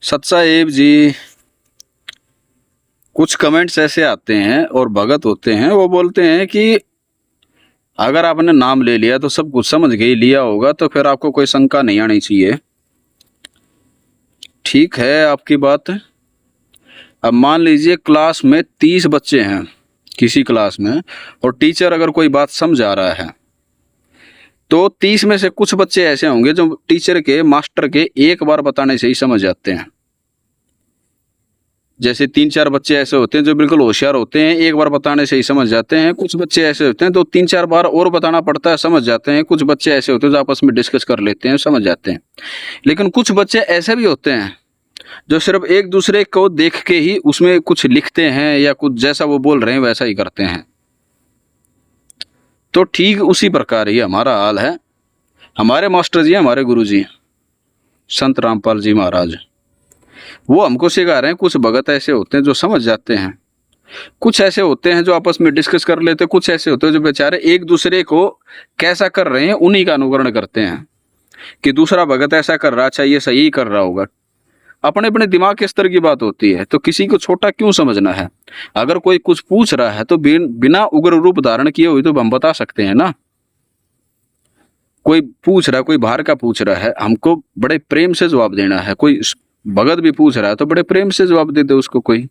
सत साहिब जी, कुछ कमेंट्स ऐसे आते हैं और भगत होते हैं, वो बोलते हैं कि अगर आपने नाम ले लिया तो सब कुछ समझ के ही लिया होगा, तो फिर आपको कोई शंका नहीं आनी चाहिए। ठीक है आपकी बात। अब मान लीजिए क्लास में 30 बच्चे हैं किसी क्लास में, और टीचर अगर कोई बात समझा रहा है तो 30 में से कुछ बच्चे ऐसे होंगे जो टीचर के, मास्टर के एक बार बताने से ही समझ जाते हैं। जैसे 3-4 बच्चे ऐसे होते हैं जो बिल्कुल होशियार होते हैं, एक बार बताने से ही समझ जाते हैं। कुछ बच्चे ऐसे होते हैं तो 3-4 बार और बताना पड़ता है, समझ जाते हैं। कुछ बच्चे ऐसे होते हैं जो आपस में डिस्कस कर लेते हैं, समझ जाते हैं। लेकिन कुछ बच्चे ऐसे भी होते हैं जो सिर्फ एक दूसरे को देख के ही उसमें कुछ लिखते हैं, या कुछ जैसा वो बोल रहे हैं वैसा ही करते हैं। तो ठीक उसी प्रकार ही हमारा हाल है। हमारे मास्टर जी, हमारे गुरु जी संत रामपाल जी महाराज, वो हमको सिखा रहे हैं। कुछ भगत ऐसे होते हैं जो समझ जाते हैं, कुछ ऐसे होते हैं जो आपस में डिस्कस कर लेते हैं, कुछ ऐसे होते हैं जो बेचारे एक दूसरे को कैसा कर रहे हैं उन्हीं का अनुकरण करते हैं कि दूसरा भगत ऐसा कर रहा, अच्छा ये सही कर रहा होगा। अपने अपने दिमाग के स्तर की बात होती है, तो किसी को छोटा क्यों समझना है। अगर कोई कुछ पूछ रहा है तो बिना उग्र रूप धारण किए हुए तो हम बता सकते हैं ना। कोई पूछ रहा है, कोई बाहर का पूछ रहा है, हमको बड़े प्रेम से जवाब देना है। कोई भगत भी पूछ रहा है तो बड़े प्रेम से जवाब दे दो उसको। कोई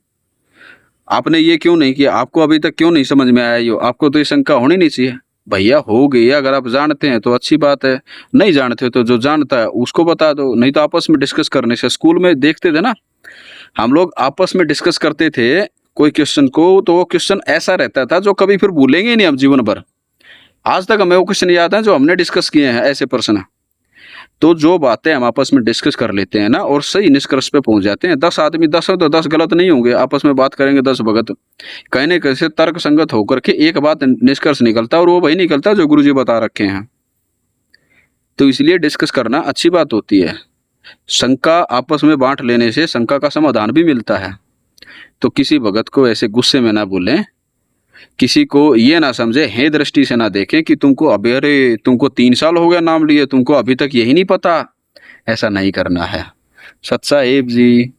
आपने ये क्यों नहीं किया, आपको अभी तक क्यों नहीं समझ में आया, यो आपको तो ये शंका होनी नहीं चाहिए। भैया हो गई, अगर आप जानते हैं तो अच्छी बात है, नहीं जानते तो जो जानता है उसको बता दो। नहीं तो आपस में डिस्कस करने से, स्कूल में देखते थे ना हम लोग, आपस में डिस्कस करते थे कोई क्वेश्चन को, तो वो क्वेश्चन ऐसा रहता था जो कभी फिर भूलेंगे ही नहीं हम जीवन भर। आज तक हमें वो क्वेश्चन याद है जो हमने डिस्कस किए हैं, ऐसे प्रश्न। तो जो बातें हम आपस में डिस्कस कर लेते हैं ना और सही निष्कर्ष पे पहुंच जाते हैं। 10 आदमी 10 हो तो 10 गलत नहीं होंगे, आपस में बात करेंगे 10 भगत, कहने कैसे तर्क संगत होकर के एक बात निष्कर्ष निकलता है, और वो वही निकलता है जो गुरुजी बता रखे हैं। तो इसलिए डिस्कस करना अच्छी बात होती है। शंका आपस में बांट लेने से शंका का समाधान भी मिलता है। तो किसी भगत को ऐसे गुस्से में ना बोलें, किसी को ये ना समझे, हे दृष्टि से ना देखें कि तुमको अभी, अरे तुमको 3 साल हो गया नाम लिए, तुमको अभी तक यही नहीं पता। ऐसा नहीं करना है। सत साहिब जी।